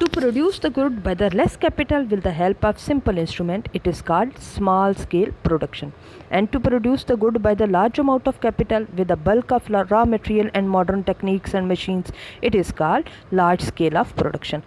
To produce the good by the less capital with the help of simple instrument, it is called small scale production. And to produce the good by the large amount of capital with the bulk of raw material and modern techniques and machines, it is called large scale of production.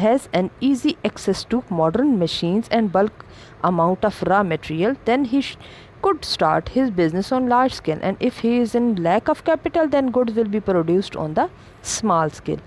has an easy access to modern machines and bulk amount of raw material, then he could start his business on large scale, and if he is in lack of capital then goods will be produced on the small scale.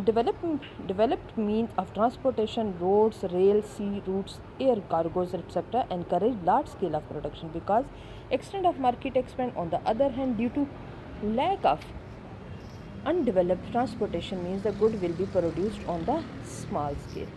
Developed means of transportation, roads, rail, sea routes, air cargoes, etc. encourage large scale of production because extent of market expand. On the other hand, due to lack of undeveloped transportation means the good will be produced on the small scale.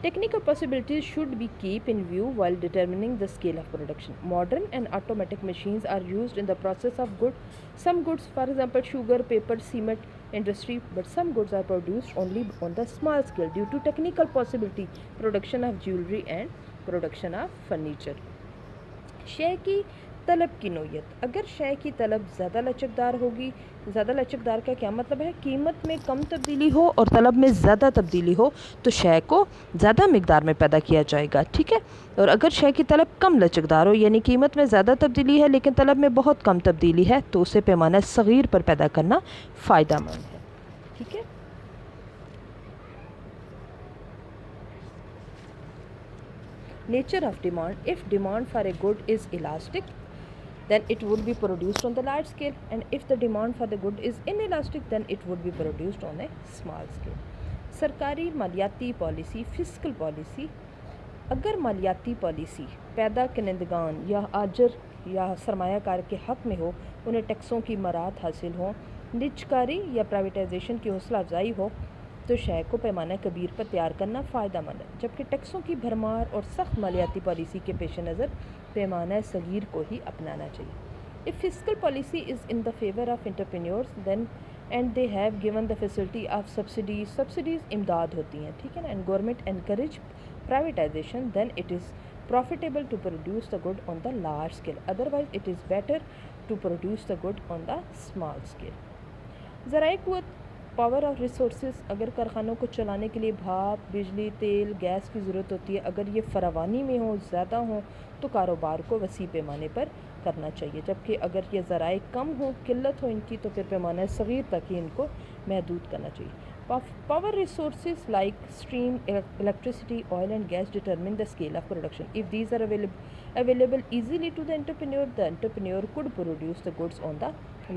Technical possibilities should be kept in view while determining the scale of production. Modern and automatic machines are used in the process of some goods, for example, sugar, paper, cement industry, but some goods are produced only on the small scale due to technical possibility, production of jewelry and production of furniture. شے کی طلب کی نوعیت. اگر شے کی طلب زیادہ لچکدار ہوگی، زیادہ لچکدار کا کیا مطلب ہے؟ قیمت میں کم تبدیلی ہو اور طلب میں زیادہ تبدیلی ہو تو شے کو زیادہ مقدار میں پیدا کیا جائے گا، ٹھیک ہے. اور اگر شے کی طلب کم لچکدار ہو یعنی قیمت میں زیادہ تبدیلی ہے لیکن طلب میں بہت کم تبدیلی ہے تو اسے پیمانہ صغیر پر پیدا کرنا فائدہ مند ہے، ٹھیک ہے. Nature of demand. If demand for a good is elastic, then it would be produced on the large scale, and if the demand for the good is inelastic, then it would be produced on a small scale. سرکاری مالیاتی policy, fiscal policy. اگر مالیاتی policy پیدا کنندگان یا آجر یا سرمایہ کار کے حق میں ہو، انہیں ٹیکسوں کی مراعات حاصل ہوں، نجکاری یا پرائیویٹائزیشن کی حوصلہ افزائی ہو تو شے کو پیمانہ کبیر پر تیار کرنا فائدہ مند ہے، جبکہ ٹیکسوں کی بھرمار اور سخت مالیاتی پالیسی کے پیش نظر پیمانہ صغیر کو ہی اپنانا چاہیے. If fiscal policy is in the favor of entrepreneurs then and they have given the facility of subsidies امداد ہوتی ہیں، ٹھیک ہے نا، and government encourage privatization then it is profitable to produce the good on the large scale, otherwise it is better to produce the good on the small scale. ذرائع قوت، power اور resources. اگر کارخانوں کو چلانے کے لیے بھاپ، بجلی، تیل، گیس کی ضرورت ہوتی ہے، اگر یہ فراوانی میں ہوں، زیادہ ہوں تو کاروبار کو وسیع پیمانے پر کرنا چاہیے، جبکہ اگر یہ ذرائع کم ہوں، قلت ہو ان کی تو پھر پیمانہ صغیر تک ہی ان کو محدود کرنا چاہیے. Power resources like steam, electricity, oil and gas determine the scale of production. If these are available easily to the entrepreneur could produce the goods on the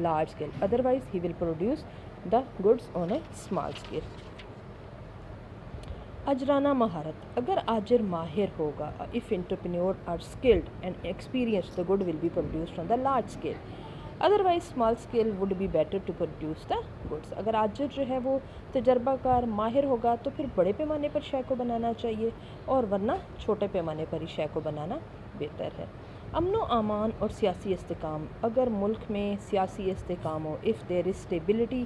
large scale. Otherwise, he will produce the goods on a small scale. اجرانہ مہارت. اگر آجر ماہر ہوگا، if entrepreneur are skilled and experienced, the good will be produced on the large scale. Otherwise small scale would be better to produce the goods. اگر آجر جو ہے وہ تجربہ کار ماہر ہوگا تو پھر بڑے پیمانے پر شے کو بنانا چاہیے اور ورنہ چھوٹے پیمانے پر ہی شے کو بنانا بہتر ہے. امن و امان اور سیاسی استحکام. اگر ملک میں سیاسی استحکام ہو، if there is stability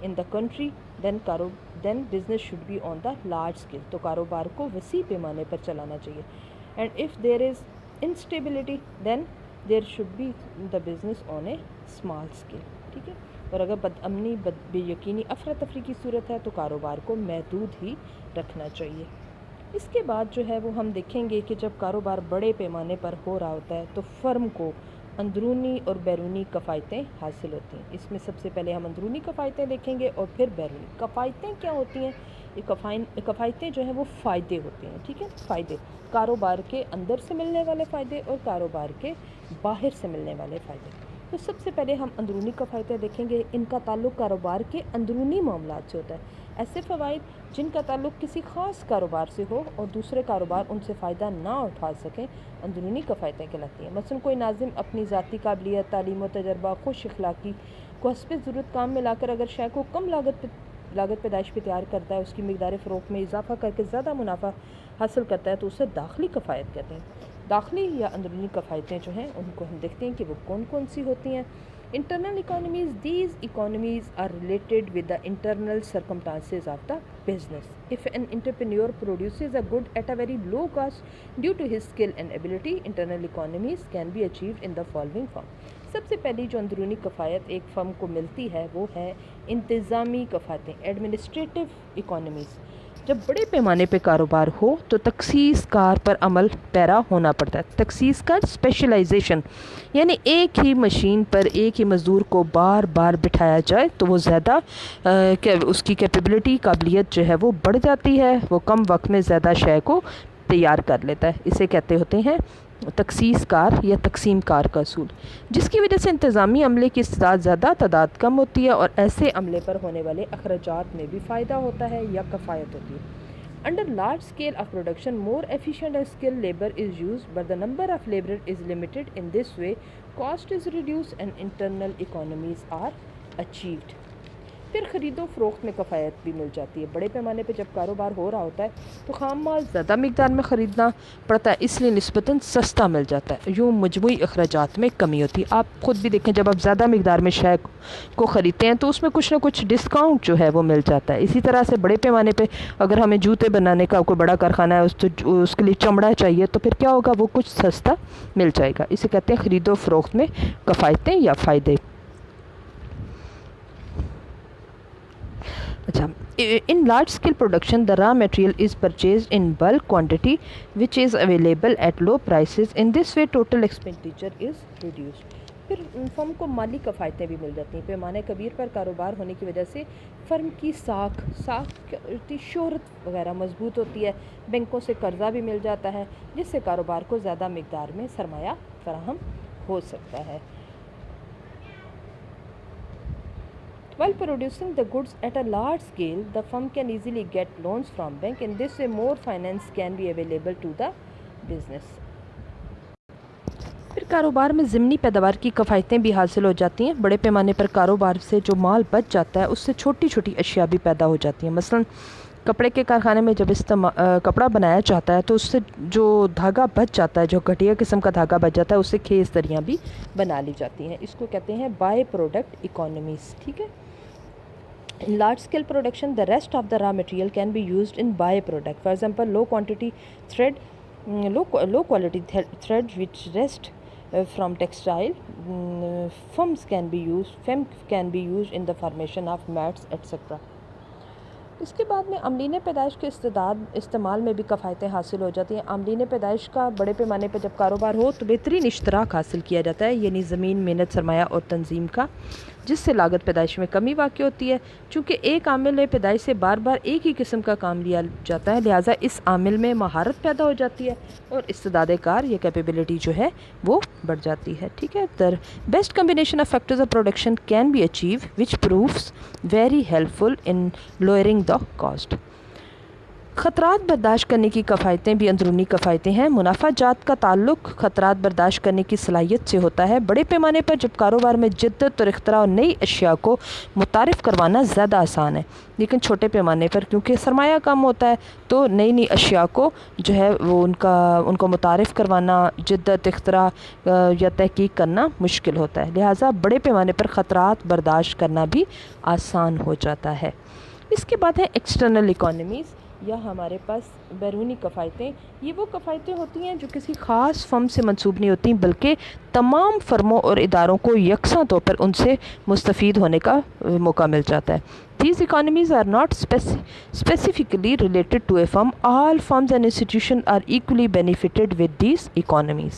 in the country then business should be on the large scale. تو کاروبار کو وسیع پیمانے پر چلانا چاہیے. and if there is instability then there should be the business on a small scale. ٹھیک ہے. اور اگر بد امنی بے یقینی افراتفری کی صورت ہے تو کاروبار کو محدود ہی رکھنا چاہیے. اس کے بعد جو ہے وہ ہم دیکھیں گے کہ جب کاروبار بڑے پیمانے پر ہو رہا ہوتا ہے تو فرم کو اندرونی اور بیرونی کفایتیں حاصل ہوتی ہیں. اس میں سب سے پہلے ہم اندرونی کفایتیں دیکھیں گے اور پھر بیرونی. کفایتیں کیا ہوتی ہیں؟ یہ کفایتیں جو ہیں وہ فائدے ہوتے ہیں. ٹھیک ہے، فائدے کاروبار کے اندر سے ملنے والے فائدے اور کاروبار کے باہر سے ملنے والے فائدے. تو سب سے پہلے ہم اندرونی کفایتیں دیکھیں گے. ان کا تعلق کاروبار کے اندرونی معاملات سے ہوتا ہے. ایسے فوائد جن کا تعلق کسی خاص کاروبار سے ہو اور دوسرے کاروبار ان سے فائدہ نہ اٹھا سکیں اندرونی کفایتیں کہلاتی ہیں. مثلاً کوئی ناظم اپنی ذاتی قابلیت، تعلیم و تجربہ، خوش اخلاقی کو حسب ضرورت کام میں لا کر اگر شے کو کم لاگت پیدائش پہ تیار کرتا ہے، اس کی مقدار فروخت میں اضافہ کر کے زیادہ منافع حاصل کرتا ہے تو اسے داخلی کفایت کہتے ہیں. داخلی یا اندرونی کفایتیں جو ہیں ان کو ہم دیکھتے ہیں کہ وہ کون کون سی ہوتی ہیں. Internal economies. These economies are related with the internal circumstances of the business. If an entrepreneur produces a good at a very low cost due to his skill and ability, internal economies can be achieved in the following form. سب سے پہلی جو اندرونی کفایت ایک فرم کو ملتی ہے وہ ہے انتظامی کفایتیں، ایڈمنسٹریٹو اکانومیز. جب بڑے پیمانے پہ کاروبار ہو تو تخصیص کار پر عمل پیرا ہونا پڑتا ہے. تخصیص کار اسپیشلائزیشن یعنی ایک ہی مشین پر ایک ہی مزدور کو بار بار بٹھایا جائے تو وہ زیادہ اس کی کیپیبلٹی، قابلیت جو ہے وہ بڑھ جاتی ہے، وہ کم وقت میں زیادہ شے کو تیار کر لیتا ہے. اسے کہتے ہوتے ہیں تخصیص کار یا تقسیم کار کا اصول، جس کی وجہ سے انتظامی عملے کی تعداد کم ہوتی ہے اور ایسے عملے پر ہونے والے اخراجات میں بھی فائدہ ہوتا ہے یا کفایت ہوتی ہے. Under large scale of production, more efficient and skilled labor is used, but the number of labor is limited. In this way, cost is reduced and internal economies are achieved. پھر خرید و فروخت میں کفایت بھی مل جاتی ہے. بڑے پیمانے پہ جب کاروبار ہو رہا ہوتا ہے تو خام مال زیادہ مقدار میں خریدنا پڑتا ہے، اس لیے نسبتاً سستا مل جاتا ہے. یوں مجموعی اخراجات میں کمی ہوتی ہے. آپ خود بھی دیکھیں جب آپ زیادہ مقدار میں شے کو خریدتے ہیں تو اس میں کچھ نہ کچھ ڈسکاؤنٹ جو ہے وہ مل جاتا ہے. اسی طرح سے بڑے پیمانے پہ اگر ہمیں جوتے بنانے کا کوئی بڑا کارخانہ ہے، اس کے لیے چمڑا چاہیے، تو پھر کیا ہوگا، وہ کچھ سستا مل جائے گا. اسے کہتے ہیں خرید و فروخت میں کفایتیں یا فائدے. اچھا، in large scale production the raw material is purchased in bulk quantity which is available at low prices. In this way total expenditure is reduced. پھر فرم کو مالی کفایتیں بھی مل جاتی ہیں. پیمانہ کبیر پر کاروبار ہونے کی وجہ سے فرم کی شہرت وغیرہ مضبوط ہوتی ہے. بینکوں سے قرضہ بھی مل جاتا ہے جس سے کاروبار کو زیادہ مقدار میں سرمایہ فراہم ہو سکتا ہے. While producing the goods at a large scale, the firm can easily get loans from bank. In this way, more finance can be available to the business. پھر کاروبار میں ضمنی پیداوار کی کفایتیں بھی حاصل ہو جاتی ہیں. بڑے پیمانے پر کاروبار سے جو مال بچ جاتا ہے اس سے چھوٹی چھوٹی اشیاء بھی پیدا ہو جاتی ہیں. مثلاً کپڑے کے کارخانے میں جب کپڑا بنایا جاتا ہے تو اس سے جو دھاگا بچ جاتا ہے، جو گھٹیا قسم کا دھاگا بچ جاتا ہے، اس سے خیز دریاں بھی بنا لی جاتی ہیں. اس کو کہتے ہیں بائی پروڈکٹ اکانومیز. ٹھیک ہے. In large scale production, the rest of the raw material can be used in by-product. For example, low quality thread which rest from textile films can be used in the formation of mats, etc. اس کے بعد میں عاملین پیدائش کے استعمال میں بھی کفایتیں حاصل ہو جاتی ہیں. عاملین پیدائش کا بڑے پیمانے پر جب کاروبار ہو تو بہترین اشتراک حاصل کیا جاتا ہے، یعنی زمین، محنت، سرمایہ اور تنظیم کا، جس سے لاگت پیدائش میں کمی واقع ہوتی ہے. چونکہ ایک عامل پیدائش سے بار بار ایک ہی قسم کا کام لیا جاتا ہے، لہٰذا اس عامل میں مہارت پیدا ہو جاتی ہے اور استعداد کار یا کیپیبلٹی جو ہے وہ بڑھ جاتی ہے. ٹھیک ہے. The best combination of factors of production can be achieved which proves very helpful in lowering the cost. خطرات برداشت کرنے کی کفایتیں بھی اندرونی کفایتیں ہیں. منافع جات کا تعلق خطرات برداشت کرنے کی صلاحیت سے ہوتا ہے. بڑے پیمانے پر جب کاروبار میں جدت اور اختراع اور نئی اشیاء کو متعارف کروانا زیادہ آسان ہے، لیکن چھوٹے پیمانے پر کیونکہ سرمایہ کم ہوتا ہے تو نئی اشیاء کو جو ہے وہ ان کو متعارف کروانا، جدت، اختراع یا تحقیق کرنا مشکل ہوتا ہے. لہٰذا بڑے پیمانے پر خطرات برداشت کرنا بھی آسان ہو جاتا ہے. اس کے بعد ہے ایکسٹرنل اکانومیز یا ہمارے پاس بیرونی کفایتیں. یہ وہ کفایتیں ہوتی ہیں جو کسی خاص فرم سے منسوب نہیں ہوتی بلکہ تمام فرموں اور اداروں کو یکساں طور پر ان سے مستفید ہونے کا موقع مل جاتا ہے. These economies are not specifically related to a firm. All firms and institutions are equally benefited with these economies.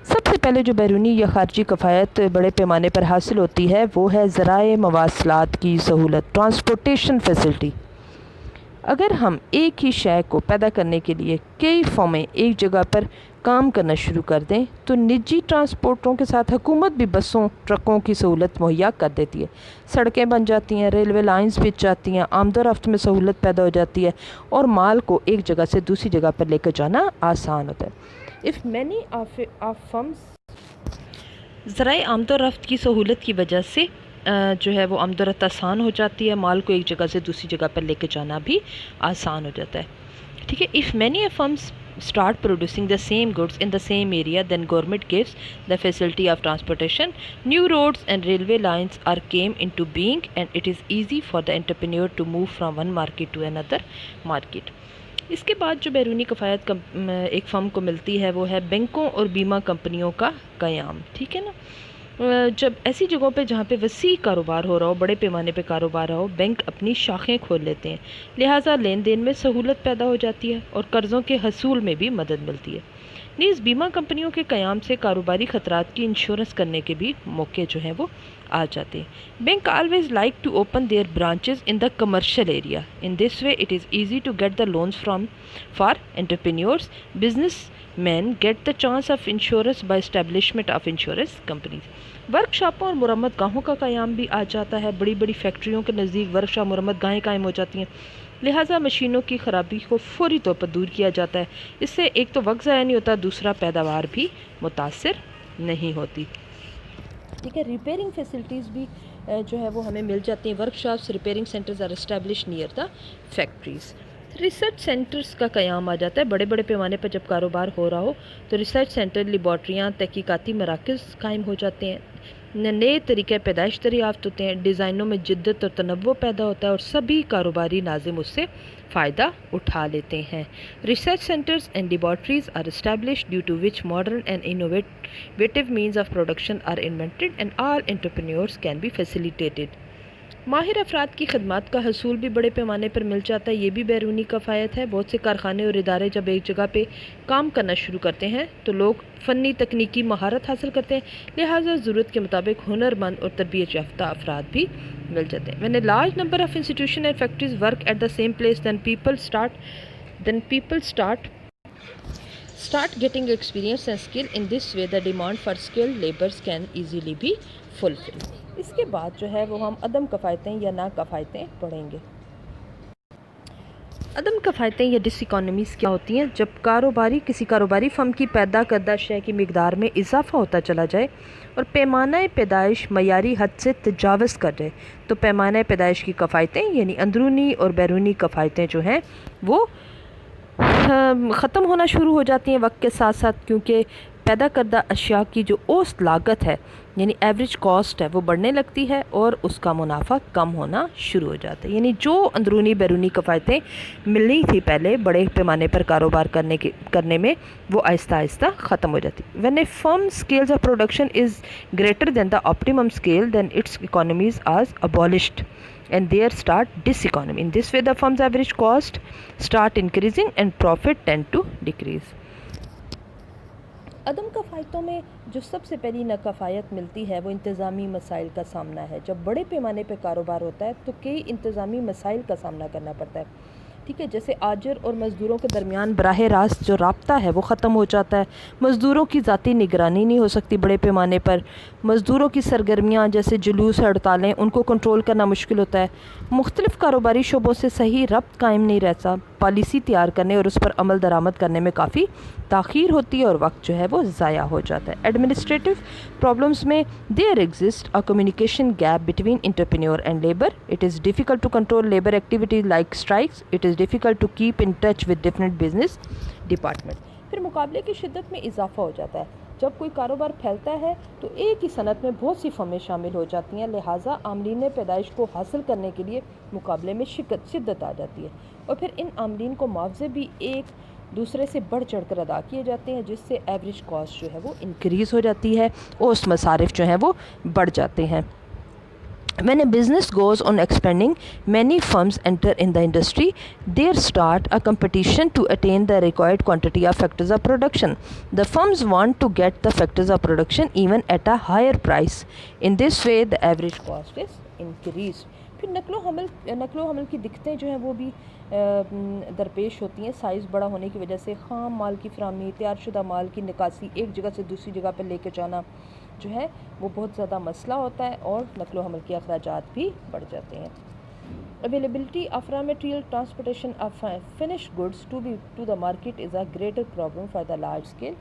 سب سے پہلے جو بیرونی یا خارجی کفایت بڑے پیمانے پر حاصل ہوتی ہے وہ ہے ذرائع مواصلات کی سہولت، ٹرانسپورٹیشن فیسلٹی. اگر ہم ایک ہی شے کو پیدا کرنے کے لیے کئی فرمیں ایک جگہ پر کام کرنا شروع کر دیں تو نجی ٹرانسپورٹروں کے ساتھ حکومت بھی بسوں، ٹرکوں کی سہولت مہیا کر دیتی ہے. سڑکیں بن جاتی ہیں، ریلوے لائنز بچ جاتی ہیں، آمد و رفت میں سہولت پیدا ہو جاتی ہے اور مال کو ایک جگہ سے دوسری جگہ پر لے کر جانا آسان ہوتا ہے. If many of firms ذرائع آمد و رفت کی سہولت کی وجہ سے جو ہے وہ آمد و رفت آسان ہو جاتی ہے، مال کو ایک جگہ سے دوسری جگہ پر لے کے جانا بھی آسان ہو جاتا ہے. ٹھیک ہے. If many firms start producing the same goods in the same area, then government gives the facility of transportation. New roads and railway lines are came into being and it is easy for the entrepreneur to move from one market to another market. اس کے بعد جو بیرونی کفایت ایک فرم کو ملتی ہے وہ ہے بینکوں اور بیمہ کمپنیوں کا قیام. ٹھیک ہے نا. جب ایسی جگہوں پہ جہاں پہ وسیع کاروبار ہو رہا ہو، بڑے پیمانے پہ کاروبار ہو، بینک اپنی شاخیں کھول لیتے ہیں، لہٰذا لین دین میں سہولت پیدا ہو جاتی ہے اور قرضوں کے حصول میں بھی مدد ملتی ہے. نیز بیمہ کمپنیوں کے قیام سے کاروباری خطرات کی انشورنس کرنے کے بھی موقع جو ہیں وہ آ جاتے ہیں. Bank always like to open their branches in the commercial area. In this way it is easy to get the loans for entrepreneurs. Business man get the chance of insurance by establishment of insurance companies. Work شاپوں اور مرمت گاہوں کا قیام بھی آ جاتا ہے. بڑی بڑی فیکٹریوں کے نزدیک ورک شاپ، مرمت گاہیں قائم ہو جاتی ہیں، لہٰذا مشینوں کی خرابی کو فوری طور پر دور کیا جاتا ہے. اس سے ایک تو وقت ضائع نہیں ہوتا، دوسرا پیداوار بھی متاثر نہیں ہوتی. ٹھیک ہے. ریپیئرنگ فیسلٹیز بھی جو ہے وہ ہمیں مل جاتی ہیں. Workshops repairing centres are establish near the factories. Research centres کا قیام آ جاتا ہے. بڑے بڑے پیمانے پر جب کاروبار ہو رہا ہو تو ریسرچ سینٹر، لیبارٹریاں، تحقیقاتی مراکز قائم ہو جاتے ہیں. نئے طریقے پیدائش دریافت ہوتے ہیں، ڈیزائنوں میں جدت اور تنوع پیدا ہوتا ہے اور سبھی کاروباری ناظم اس سے فائدہ اٹھا لیتے ہیں. Research centres and laboratories are established due to which modern and innovative means of production are invented and all entrepreneurs can be facilitated. ماہر افراد کی خدمات کا حصول بھی بڑے پیمانے پر مل جاتا ہے. یہ بھی بیرونی کفایت ہے. بہت سے کارخانے اور ادارے جب ایک جگہ پہ کام کرنا شروع کرتے ہیں تو لوگ فنی تکنیکی مہارت حاصل کرتے ہیں، لہٰذا ضرورت کے مطابق ہنرمند اور تربیت یافتہ افراد بھی مل جاتے ہیں. When a large number of institutions and factories work at the same place, then people start getting experience and skill. In this way the demand for skilled laborers can easily be fulfilled. اس کے بعد جو ہے وہ ہم عدم کفایتیں یا ناکفایتیں پڑھیں گے. عدم کفایتیں یا ڈس اکانومیز کیا ہوتی ہیں؟ جب کسی کاروباری فرم کی پیدا کردہ شے کی مقدار میں اضافہ ہوتا چلا جائے اور پیمانہ پیدائش معیاری حد سے تجاوز کر جائے تو پیمانہ پیدائش کی کفایتیں یعنی اندرونی اور بیرونی کفایتیں جو ہیں وہ ختم ہونا شروع ہو جاتی ہیں وقت کے ساتھ ساتھ، کیونکہ پیدا کردہ اشیاء کی جو اوسط لاگت ہے یعنی ایوریج کاسٹ ہے وہ بڑھنے لگتی ہے اور اس کا منافع کم ہونا شروع ہو جاتا ہے. یعنی جو اندرونی بیرونی کفایتیں ملنی تھی پہلے بڑے پیمانے پر کاروبار کرنے میں وہ آہستہ آہستہ ختم ہو جاتی. When a firm's scales of production is greater than the optimum scale, then its economies are abolished and there start diseconomy. In this way the firm's average cost start increasing and profit tend to decrease. عدم کفایتوں میں جو سب سے پہلی ناکفایت ملتی ہے وہ انتظامی مسائل کا سامنا ہے. جب بڑے پیمانے پہ کاروبار ہوتا ہے تو کئی انتظامی مسائل کا سامنا کرنا پڑتا ہے. ٹھیک ہے، جیسے آجر اور مزدوروں کے درمیان براہ راست جو رابطہ ہے وہ ختم ہو جاتا ہے. مزدوروں کی ذاتی نگرانی نہیں ہو سکتی بڑے پیمانے پر. مزدوروں کی سرگرمیاں جیسے جلوس ہڑتالیں ان کو کنٹرول کرنا مشکل ہوتا ہے. مختلف کاروباری شعبوں سے صحیح ربط قائم نہیں رہتا. پالیسی تیار کرنے اور اس پر عمل درآمد کرنے میں کافی تاخیر ہوتی ہے اور وقت جو ہے وہ ضائع ہو جاتا ہے. ایڈمنسٹریٹو پرابلمس میں there exist a communication gap between entrepreneur and labour. It is difficult to control labour activities like strikes. It is difficult to keep in touch with different business department. پھر مقابلے کی شدت میں اضافہ ہو جاتا ہے. جب کوئی کاروبار پھیلتا ہے تو ایک ہی صنعت میں بہت سی فرمیں شامل ہو جاتی ہیں، لہٰذا عاملین پیدائش کو حاصل کرنے کے لیے مقابلے میں شدت آ جاتی ہے اور پھر ان عاملین کو معاوضے بھی ایک دوسرے سے بڑھ چڑھ کر ادا کیے جاتے ہیں، جس سے ایوریج کاسٹ جو ہے وہ انکریز ہو جاتی ہے اور اس مصارف جو ہیں وہ بڑھ جاتے ہیں. When a business goes on expanding, many firms enter in the industry. There start a competition to attain the required quantity of factors of production. The firms want to get the factors of production even at a higher price. In this way, the average cost is increased. پھر نقل و حمل کی دقتیں جو ہیں وہ بھی درپیش ہوتی ہیں. سائز بڑا ہونے کی وجہ سے خام مال کی فراہمی، تیار شدہ مال کی نکاسی، ایک جگہ سے دوسری جگہ پر لے کے جانا جو ہے وہ بہت زیادہ مسئلہ ہوتا ہے اور نقل و حمل کے اخراجات بھی بڑھ جاتے ہیں. Availability of raw material, transportation of finished goods to the market is a greater problem for the large scale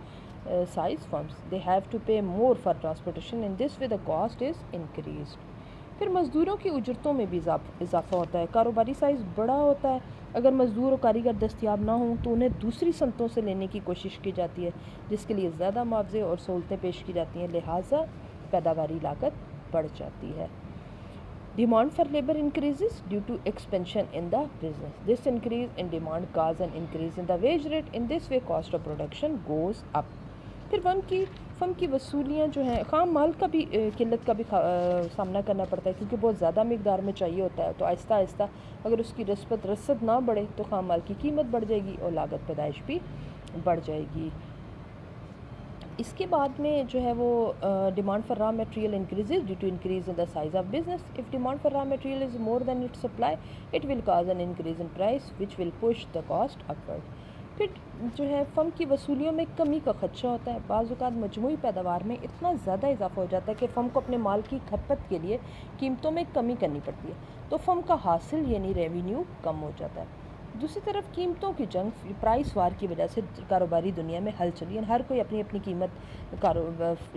size firms. They have to pay more for transportation. In this way the cost is increased. پھر مزدوروں کی اجرتوں میں بھی اضافہ ہوتا ہے. کاروباری size بڑا ہوتا ہے، اگر مزدور اور کاریگر دستیاب نہ ہوں تو انہیں دوسری صنعتوں سے لینے کی کوشش کی جاتی ہے جس کے لیے زیادہ معاوضے اور سہولتیں پیش کی جاتی ہیں، لہٰذا پیداواری لاگت بڑھ جاتی ہے. Demand for labor increases due to expansion in the business. This increase in demand causes an increase in the wage rate. In this way cost of production goes up. پھر فرم کی وصولیاں جو ہیں، خام مال کا بھی قلت کا بھی سامنا کرنا پڑتا ہے کیونکہ بہت زیادہ مقدار میں چاہیے ہوتا ہے، تو آہستہ آہستہ اگر اس کی رسد نہ بڑھے تو خام مال کی قیمت بڑھ جائے گی اور لاگت پیدائش بھی بڑھ جائے گی. اس کے بعد میں جو ہے وہ demand for raw material increases due to increase in the size of business. If demand for raw material is more than it supply it will cause an increase in price which will push the cost upward. پھر جو ہے فرم کی وصولیوں میں کمی کا خدشہ ہوتا ہے. بعض اوقات مجموعی پیداوار میں اتنا زیادہ اضافہ ہو جاتا ہے کہ فرم کو اپنے مال کی کھپت کے لیے قیمتوں میں کمی کرنی پڑتی ہے، تو فرم کا حاصل یعنی ریونیو کم ہو جاتا ہے. دوسری طرف قیمتوں کی جنگ پرائس وار کی وجہ سے کاروباری دنیا میں ہل چلی ہے، ہر کوئی اپنی اپنی قیمت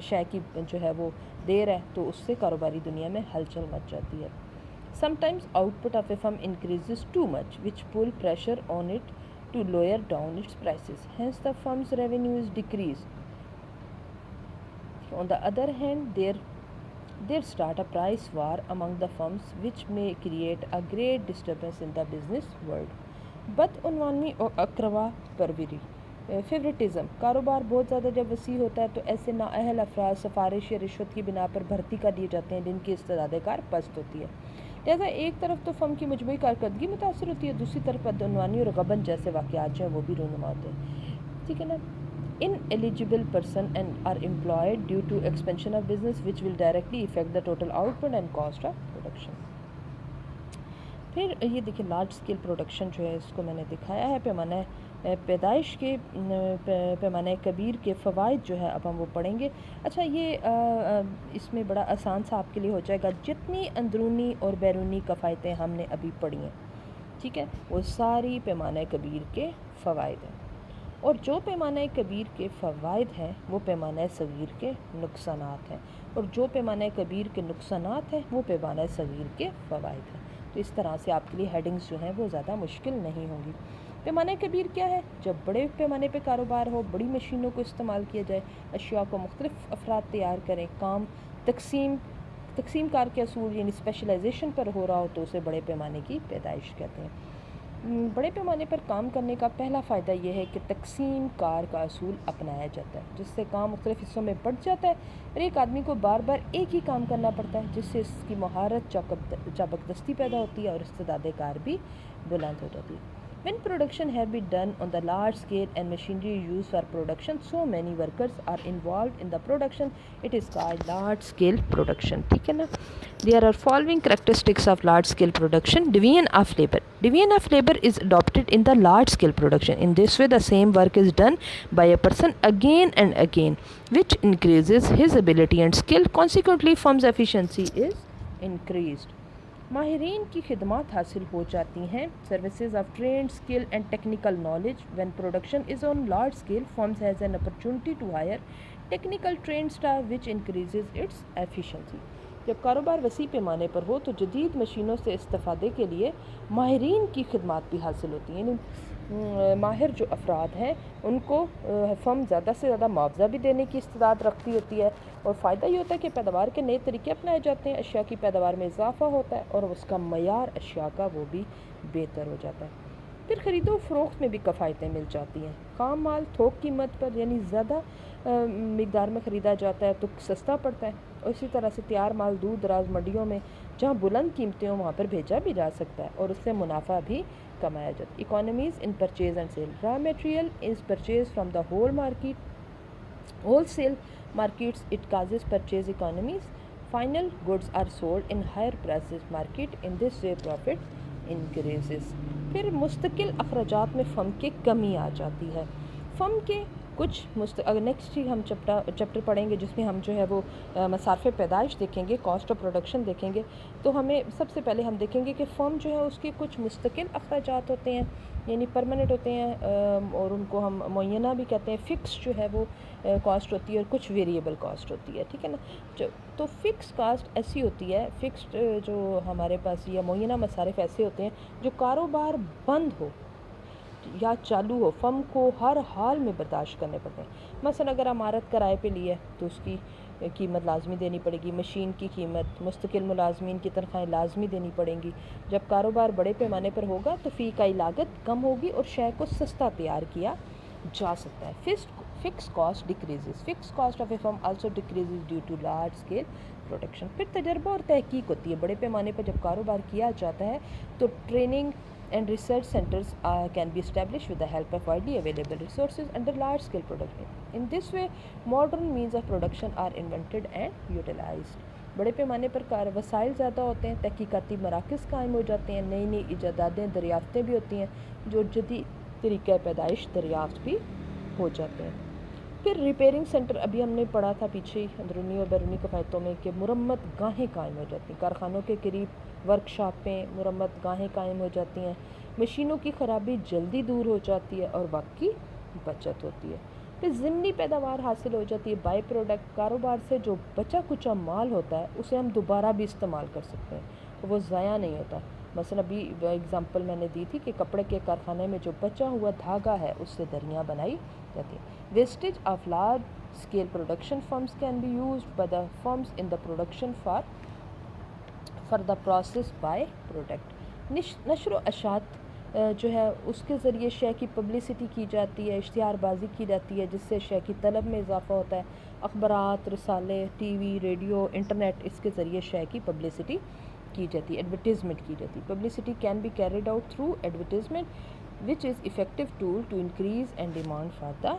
شے کی جو ہے وہ دے رہا ہے، تو اس سے کاروباری دنیا میں ہلچل مچ جاتی ہے. Sometimes output of a firm increases too much, which pull pressure on it to lower down its prices. Hence, the firm's revenue is decreased. On the other hand, there start a price war among the firms, which may create a great disturbance in the business world. بدعنوانی اور اقروا پروری favouritism. کاروبار بہت زیادہ جب وسیع ہوتا ہے تو ایسے نااہل افراد سفارش یا رشوت کی بنا پر بھرتی کر دیے جاتے ہیں جن کی استعداد کار پست ہوتی ہے. لہٰذا ایک طرف تو فرم کی مجموعی کارکردگی متاثر ہوتی ہے، دوسری طرف بدعنوانی اور غبن جیسے واقعات جو ہیں وہ بھی رونما ہوتے ہیں. ٹھیک ہے نا. Ineligible person and are employed due to expansion of business which will directly affect the total output and cost of production. پھر یہ دیکھیں لارج اسکیل پروڈکشن جو ہے اس کو میں نے دکھایا ہے پیمانہ پیدائش کے پیمانہ کبیر کے فوائد جو ہے اب ہم وہ پڑھیں گے. اچھا یہ اس میں بڑا آسان سا آپ کے لیے ہو جائے گا. جتنی اندرونی اور بیرونی کفایتیں ہم نے ابھی پڑھی ہیں، ٹھیک ہے، وہ ساری پیمانہ کبیر کے فوائد ہیں، اور جو پیمانہ کبیر کے فوائد ہیں وہ پیمانہ صغیر کے نقصانات ہیں، اور جو پیمانہ کبیر کے نقصانات ہیں وہ پیمانہ صغیر کے فوائد ہیں. تو اس طرح سے آپ کے لیے ہیڈنگز جو ہیں وہ زیادہ مشکل نہیں ہوں گی. پیمانہ کبیر کیا ہے؟ جب بڑے پیمانے پہ کاروبار ہو، بڑی مشینوں کو استعمال کیا جائے، اشیاء کو مختلف افراد تیار کریں، کام تقسیم کار کے اصول یعنی اسپیشلائزیشن پر ہو رہا ہو، تو اسے بڑے پیمانے کی پیدائش کہتے ہیں. بڑے پیمانے پر کام کرنے کا پہلا فائدہ یہ ہے کہ تقسیم کار کا اصول اپنایا جاتا ہے، جس سے کام مختلف حصوں میں بٹ جاتا ہے اور ایک آدمی کو بار بار ایک ہی کام کرنا پڑتا ہے، جس سے اس کی مہارت چابکدستی پیدا ہوتی ہے اور استعداد کار بھی بلند ہو جاتی ہے. When production have been done on the large scale and machinery used for production, so many workers are involved in the production, it is called large scale production. ٹھیک ہے نا. There are following characteristics of large scale production. Division of labor. Division of labor is adopted in the large scale production. In this way, the same work is done by a person again and again, which increases his ability and skill. Consequently, firm's efficiency is increased. ماہرین کی خدمات حاصل ہو جاتی ہیں. Services of trained skill and technical knowledge. When production is on large scale firms has an opportunity to hire technical trained staff which increases its efficiency. جب کاروبار وسیع پیمانے پر ہو تو جدید مشینوں سے استفادے کے لیے ماہرین کی خدمات بھی حاصل ہوتی ہیں، یعنی ماہر جو افراد ہیں ان کو فرم زیادہ سے زیادہ معاوضہ بھی دینے کی استعداد رکھتی ہوتی ہے، اور فائدہ یہ ہوتا ہے کہ پیداوار کے نئے طریقے اپنائے جاتے ہیں، اشیاء کی پیداوار میں اضافہ ہوتا ہے اور اس کا معیار اشیاء کا وہ بھی بہتر ہو جاتا ہے. پھر خرید و فروخت میں بھی کفایتیں مل جاتی ہیں. خام مال تھوک قیمت پر یعنی زیادہ مقدار میں خریدا جاتا ہے تو سستا پڑتا ہے، اور اسی طرح سے تیار مال دور دراز منڈیوں میں جہاں بلند قیمتیں ہوں وہاں پر بھیجا بھی جا سکتا ہے اور اس سے منافع بھی کمایا جاتا ہے. Economies in purchase and sale. Raw material is purchase from the wholesale markets, it causes purchase economies. Final goods are sold in higher prices market. In this way profit increases. پھر مستقل اخراجات میں فرم کی کمی آ جاتی ہے. فرم کے کچھ نیکسٹ ہی ہم چیپٹر پڑھیں گے جس میں ہم جو ہے وہ مصارف پیدائش دیکھیں گے، کاسٹ آف پروڈکشن دیکھیں گے. تو ہمیں سب سے پہلے ہم دیکھیں گے کہ فرم جو ہے اس کے کچھ مستقل اخراجات ہوتے ہیں، یعنی پرماننٹ ہوتے ہیں، اور ان کو ہم معینہ بھی کہتے ہیں. فکس جو ہے وہ کاسٹ ہوتی ہے اور کچھ ویریبل کاسٹ ہوتی ہے. ٹھیک ہے نا. تو فکس کاسٹ ایسی ہوتی ہے، فکسڈ جو ہمارے پاس یا معینہ مصارف ایسے ہوتے ہیں جو کاروبار بند ہو یا چالو ہو فرم کو ہر حال میں برداشت کرنے پڑتے ہیں. مثلا اگر عمارت کرائے پہ لی ہے تو اس کی قیمت لازمی دینی پڑے گی، مشین کی قیمت، مستقل ملازمین کی تنخواہیں لازمی دینی پڑیں گی. جب کاروبار بڑے پیمانے پر ہوگا تو فی اکائی لاگت کم ہوگی اور شے کو سستا تیار کیا جا سکتا ہے. Fix cost decreases. Fix cost of a firm also decreases due to large scale production. پھر تجربہ اور تحقیق ہوتی ہے. بڑے پیمانے پر جب کاروبار کیا جاتا ہے تو training and research centers can be established with the help of widely available resources under large scale production. In this way, modern means of production are invented and utilized. بڑے پیمانے پر وسائل زیادہ ہوتے ہیں، تحقیقاتی مراکز قائم ہو جاتے ہیں، نئی نئی ایجاداتیں دریافتیں بھی ہوتی ہیں، جو جدید طریقہ پیدائش دریافت بھی ہو جاتے ہیں. پھر ریپیئرنگ سینٹر، ابھی ہم نے پڑھا تھا پیچھے ہی اندرونی اور بیرونی کفایتوں میں کہ مرمت گاہیں قائم ہو جاتی ہیں، کارخانوں کے قریب ورک شاپیں مرمت گاہیں قائم ہو جاتی ہیں، مشینوں کی خرابی جلدی دور ہو جاتی ہے اور وقت کی بچت ہوتی ہے۔ پھر ضمنی پیداوار حاصل ہو جاتی ہے، بائی پروڈکٹ، کاروبار سے جو بچا کچا مال ہوتا ہے اسے ہم دوبارہ بھی استعمال کر سکتے ہیں، وہ ضائع نہیں ہوتا۔ مثلا ابھی ایگزامپل میں نے دی تھی کہ کپڑے کے کارخانے میں جو بچا ہوا دھاگا ہے اس سے دریاں بنائی جاتی ہیں۔ Wastage of large scale production firms can be used by the firms in the production for the process by product. نشر و اشاعت جو ہے اس کے ذریعے شے کی پبلسٹی کی جاتی ہے، اشتہار بازی کی جاتی ہے، جس سے شے کی طلب میں اضافہ ہوتا ہے۔ اخبارات، رسالے، ٹی وی، ریڈیو، انٹرنیٹ، اس کے ذریعے شے کی پبلسٹی کی جاتی ہے، ایڈورٹیزمنٹ کی جاتی ہے۔ Publicity can be carried out through advertisement which is effective tool to increase and demand for the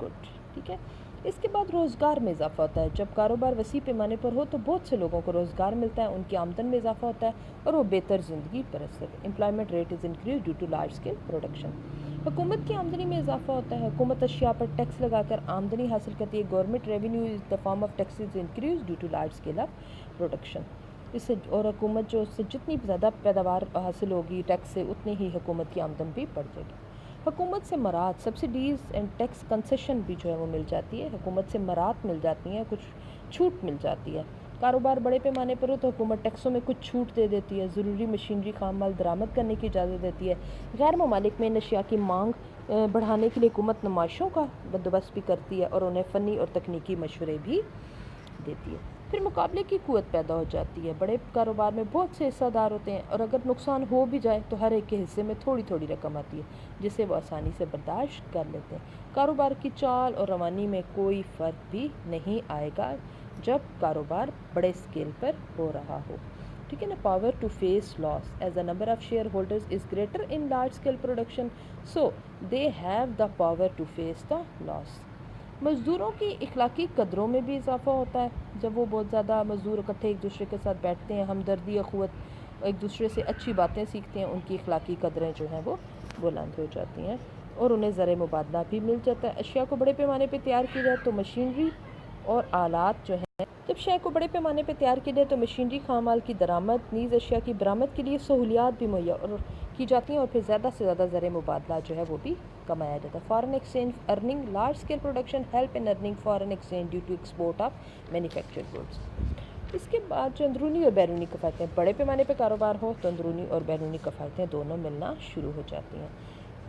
good, ٹھیک ہے۔ اس کے بعد روزگار میں اضافہ ہوتا ہے۔ جب کاروبار وسیع پیمانے پر ہو تو بہت سے لوگوں کو روزگار ملتا ہے، ان کی آمدن میں اضافہ ہوتا ہے اور وہ بہتر زندگی بسر کرتے ہیں۔ Employment rate is increase due to large scale production. حکومت کی آمدنی میں اضافہ ہوتا ہے، حکومت اشیاء پر ٹیکس لگا کر آمدنی حاصل کرتی ہے۔ Government revenue is the form of taxes increase due to large scale of production. اس سے اور حکومت جو سے جتنی زیادہ پیداوار حاصل ہوگی ٹیکس سے، اتنی ہی حکومت کی آمدن بھی بڑھ جائے گی۔ حکومت سے مراد سبسڈیز اینڈ ٹیکس کنسیشن بھی جو ہے وہ مل جاتی ہے، حکومت سے مراد مل جاتی ہیں، کچھ چھوٹ مل جاتی ہے۔ کاروبار بڑے پیمانے پر ہو تو حکومت ٹیکسوں میں کچھ چھوٹ دے دیتی ہے، ضروری مشینری خام مال درآمد کرنے کی اجازت دیتی ہے۔ غیر ممالک میں ان اشیاء کی مانگ بڑھانے کے لیے حکومت نمائشوں کا بندوبست بھی کرتی ہے اور انہیں فنی اور تکنیکی مشورے بھی دیتی ہے۔ پھر مقابلے کی قوت پیدا ہو جاتی ہے، بڑے کاروبار میں بہت سے حصہ دار ہوتے ہیں اور اگر نقصان ہو بھی جائے تو ہر ایک کے حصے میں تھوڑی تھوڑی رقم آتی ہے جسے وہ آسانی سے برداشت کر لیتے ہیں۔ کاروبار کی چال اور روانی میں کوئی فرق بھی نہیں آئے گا جب کاروبار بڑے اسکیل پر ہو رہا ہو، ٹھیک ہے نا۔ Power to face loss as the number of shareholders is greater in large scale production so they have the power to face the loss. مزدوروں کی اخلاقی قدروں میں بھی اضافہ ہوتا ہے، جب وہ بہت زیادہ مزدور اکٹھے ایک دوسرے کے ساتھ بیٹھتے ہیں، ہمدردی، اخوت، ایک دوسرے سے اچھی باتیں سیکھتے ہیں، ان کی اخلاقی قدریں جو ہیں وہ بلند ہو جاتی ہیں اور انہیں زر مبادلہ بھی مل جاتا ہے۔ اشیاء کو بڑے پیمانے پہ تیار کی جائے تو مشینری اور آلات جو ہیں، جب شے کو بڑے پیمانے پہ تیار کی جائے تو مشینری خام مال کی درآمد نیز اشیاء کی برآمد کے لیے سہولیات بھی مہیا کی جاتی ہیں اور پھر زیادہ سے زیادہ زر مبادلہ جو ہے وہ بھی کمایا جاتا ہے۔ Foreign exchange earning large scale production help in earning foreign exchange due to export of manufactured goods. اس کے بعد جو اندرونی اور بیرونی کفایتیں، بڑے پیمانے پہ کاروبار ہو تو اندرونی اور بیرونی کفایتیں دونوں ملنا شروع ہو جاتی ہیں۔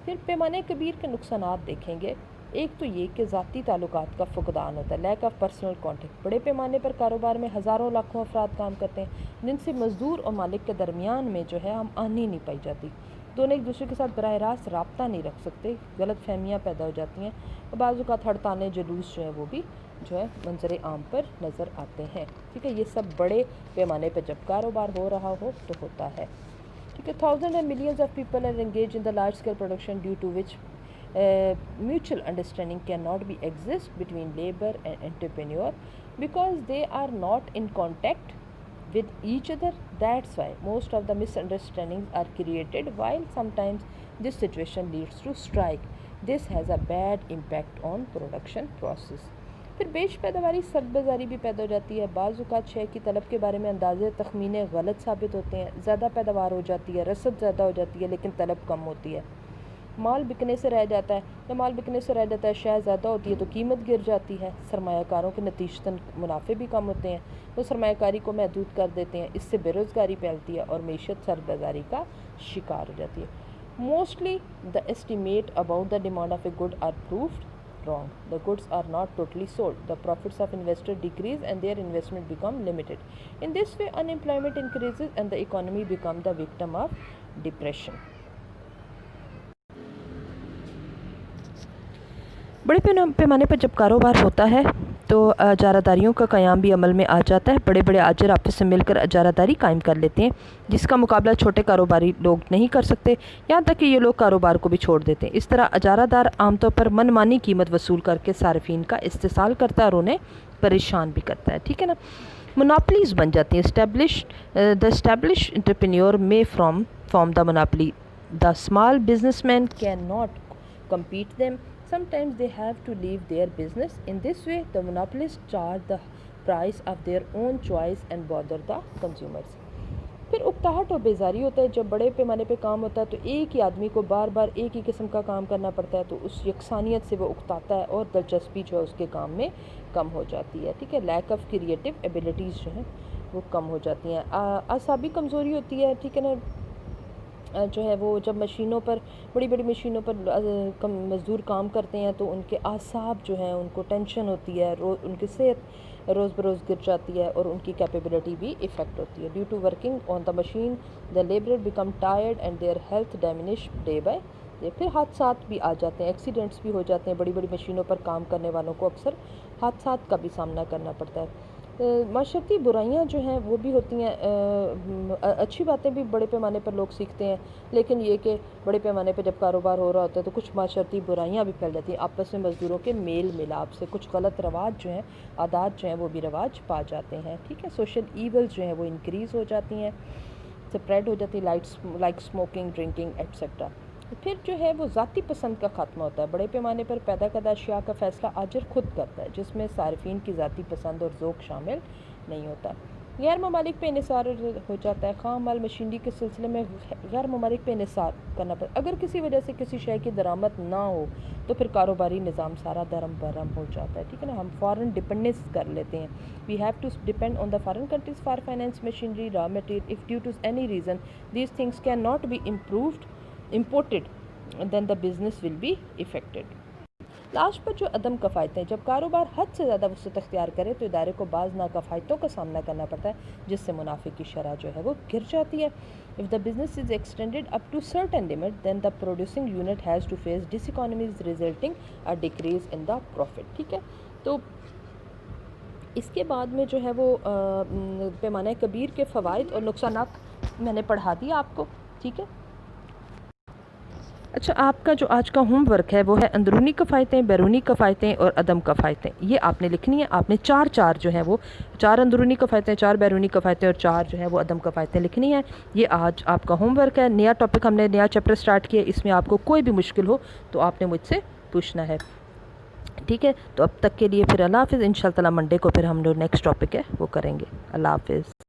پھر پیمانے کبیر کے نقصانات دیکھیں گے۔ ایک تو یہ کہ ذاتی تعلقات کا فقدان ہوتا ہے، لیک آف پرسنل کانٹیکٹ۔ بڑے پیمانے پر کاروبار میں ہزاروں لاکھوں افراد کام کرتے ہیں جن سے مزدور اور مالک کے درمیان میں جو ہے ہم آہنی نہیں پائی جاتی، دونوں ایک دوسرے کے ساتھ براہ راست رابطہ نہیں رکھ سکتے، غلط فہمیاں پیدا ہو جاتی ہیں اور بعض اوقات ہڑتالیں، جلوس جو ہے وہ بھی جو ہے منظر عام پر نظر آتے ہیں، ٹھیک ہے۔ یہ سب بڑے پیمانے پہ جب کاروبار ہو رہا ہو تو ہوتا ہے، ٹھیک ہے۔ Thousand and millions of people are engage in the large scale production due to which mutual understanding cannot be exist between labor and entrepreneur because they are not in contact with each other. That's why most of the misunderstandings are created, while sometimes this situation leads to strike. This has a bad impact on production process. پھر بیش پیداواری سخت بازاری بھی پیدا ہو جاتی ہے، بعض اوقات شے کی طلب کے بارے میں اندازے تخمینے غلط ثابت ہوتے ہیں، زیادہ پیداوار ہو جاتی ہے، رسد زیادہ ہو جاتی ہے لیکن طلب کم ہوتی ہے، مال بکنے سے رہ جاتا ہے، جب مال بکنے سے رہ جاتا ہے، شے زیادہ ہوتی ہے تو قیمت گر جاتی ہے، سرمایہ کاروں کے نتیجتاً منافع بھی کم ہوتے ہیں، وہ سرمایہ کاری کو محدود کر دیتے ہیں، اس سے بے روزگاری پھیلتی ہے اور معیشت سر بازاری کا شکار ہو جاتی ہے۔ Mostly the estimate about the demand of a good are proved wrong. The goods are not totally sold. The profits of investors decrease and their investment become limited. In this way, unemployment increases and the economy becomes the victim of depression. بڑے پیمانے پر جب کاروبار ہوتا ہے تو اجارہ داریوں کا قیام بھی عمل میں آ جاتا ہے۔ بڑے بڑے آجر آپس سے مل کر اجارہ داری قائم کر لیتے ہیں جس کا مقابلہ چھوٹے کاروباری لوگ نہیں کر سکتے، یہاں تک کہ یہ لوگ کاروبار کو بھی چھوڑ دیتے ہیں۔ اس طرح اجارہ دار عام طور پر من مانی قیمت وصول کر کے صارفین کا استحصال کرتا ہے اور انہیں پریشان بھی کرتا ہے، ٹھیک ہے نا۔ مونوپلیز بن جاتی ہیں۔ دا اسٹیبلش انٹرپرینیور میں from the monopoly, the small business man can not compete them. Sometimes they have to leave their business. In this way, the monopolists charge the price of their own choice and bother the consumers. پھر اکتاہٹ اور بیزاری ہوتا ہے. جب بڑے پیمانے پہ کام ہوتا ہے تو ایک ہی آدمی کو بار بار ایک ہی قسم کا کام کرنا پڑتا ہے, تو اس یکسانیت سے وہ اکتاتا ہے اور دلچسپی جو ہے اس کے کام میں کم ہو جاتی ہے. ٹھیک ہے, لیک آف کریٹیو ایبیلٹیز جو ہیں وہ کم ہو جاتی ہیں. اعصابی کمزوری ہوتی ہے. ٹھیک ہے نا, جو ہے وہ جب مشینوں پر, بڑی بڑی مشینوں پر مزدور کام کرتے ہیں تو ان کے اعصاب جو ہیں ان کو ٹینشن ہوتی ہے, ان کی صحت روز بروز گر جاتی ہے اور ان کی کیپیبلٹی بھی افیکٹ ہوتی ہے. Due to working on the machine the labourer become tired and their health diminish day by day. پھر حادثات بھی آ جاتے ہیں, ایکسیڈنٹس بھی ہو جاتے ہیں. بڑی بڑی مشینوں پر کام کرنے والوں کو اکثر حادثات کا بھی سامنا کرنا پڑتا ہے. معاشرتی برائیاں جو ہیں وہ بھی ہوتی ہیں. اچھی باتیں بھی بڑے پیمانے پر لوگ سیکھتے ہیں, لیکن یہ کہ بڑے پیمانے پہ جب کاروبار ہو رہا ہوتا ہے تو کچھ معاشرتی برائیاں بھی پھیل جاتی ہیں. آپس میں مزدوروں کے میل ملاپ سے کچھ غلط رواج جو ہیں, عادات جو ہیں وہ بھی رواج پا جاتے ہیں. ٹھیک ہے, سوشل ایولز جو ہیں وہ انکریز ہو جاتی ہیں, سپریڈ ہو جاتی ہے, لائک اسموکنگ, ڈرنکنگ ایٹسیٹرا. پھر جو ہے وہ ذاتی پسند کا خاتمہ ہوتا ہے. بڑے پیمانے پر پیدا کردہ اشیاء کا فیصلہ آجر خود کرتا ہے, جس میں صارفین کی ذاتی پسند اور ذوق شامل نہیں ہوتا. غیر ممالک پہ انحصار ہو جاتا ہے. خام مال مشینری کے سلسلے میں غیر ممالک پہ انحصار کرنا پڑتا ہے. اگر کسی وجہ سے کسی شے کی درآمد نہ ہو تو پھر کاروباری نظام سارا درم برہم ہو جاتا ہے. ٹھیک ہے نا, ہم فارن ڈپینڈنس کر لیتے ہیں. We have to depend on the foreign countries for finance, machinery, raw material. If due to any reason these things can not be imported then the business will be affected. Last پر جو عدم کفایتیں, جب کاروبار حد سے زیادہ وسعت اختیار کرے تو ادارے کو بعض ناکفایتوں کا سامنا کرنا پڑتا ہے, جس سے منافع کی شرح جو ہے وہ گر جاتی ہے. If the business is extended up to certain limit, then the producing unit has to face diseconomies resulting a decrease in the profit. ٹھیک ہے, تو اس کے بعد میں جو ہے وہ پیمانہ کبیر کے فوائد اور نقصانات میں نے پڑھا دیا آپ کو. ٹھیک ہے, اچھا, آپ کا جو آج کا ہوم ورک ہے وہ ہے اندرونی کفایتیں, بیرونی کفایتیں اور عدم کفایتیں. یہ آپ نے لکھنی ہے. آپ نے چار جو ہیں وہ 4 اندرونی کفایتیں, 4 بیرونی کفایتیں اور 4 جو ہیں وہ عدم کفایتیں لکھنی ہیں. یہ آج آپ کا ہوم ورک ہے. نیا ٹاپک ہم نے, نیا چیپٹر سٹارٹ کیا. اس میں آپ کو کوئی بھی مشکل ہو تو آپ نے مجھ سے پوچھنا ہے. ٹھیک ہے, تو اب تک کے لیے پھر اللہ حافظ. انشاءاللہ منڈے کو پھر ہم جو نیکسٹ ٹاپک ہے وہ کریں گے. اللہ حافظ.